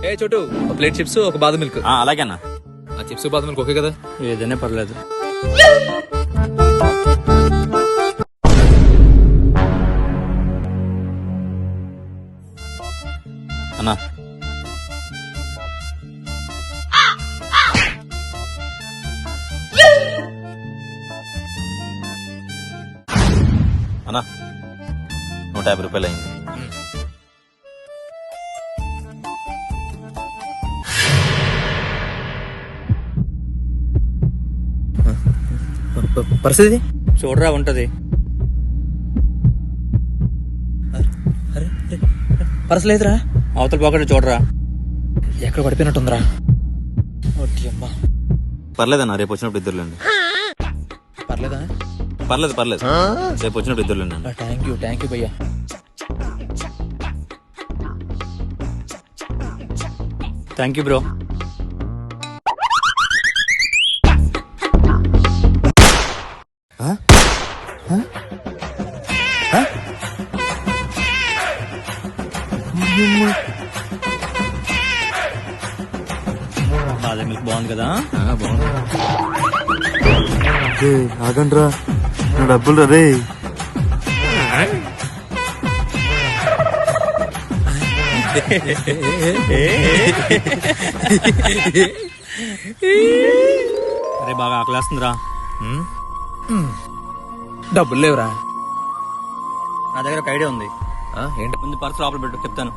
ఏ చోటు ఒక plate chips ఒక బాదం మిల్క్. అలాగే అన్న. ఆ చిప్స్ బాదం మిల్క్ ఓకే కదా? ఏదైనా పర్లేదు అన్నా. అన్నా 150 రూపాయలు అయింది. పరిస్థితి చూడరా ఉంటది. పర్స్ లేదురా. అవతల పాకెట్ చూడరా. ఎక్కడ పడిపోయినట్టుందిరా. అమ్మా పర్లేదన్నా, రేపు వచ్చినప్పుడు ఇద్దరులేండి. పర్లేదా? పర్లేదు పర్లేదు, రేపు వచ్చినప్పుడు ఇద్దరులేండి. థ్యాంక్ యూ భయ్యా. Thank you bro. బాదం మిల్క్ బాగుంది కదా? ఆగండ్రా, నా డబ్బులు రే. అరే బాగా ఆకలేస్తుందిరా. డబ్బులు లేవురా. నా దగ్గర ఒక ఐడియా ఉంది. ఏంటి? ముందు పర్స్ లోపల పెట్టు, చెప్తాను.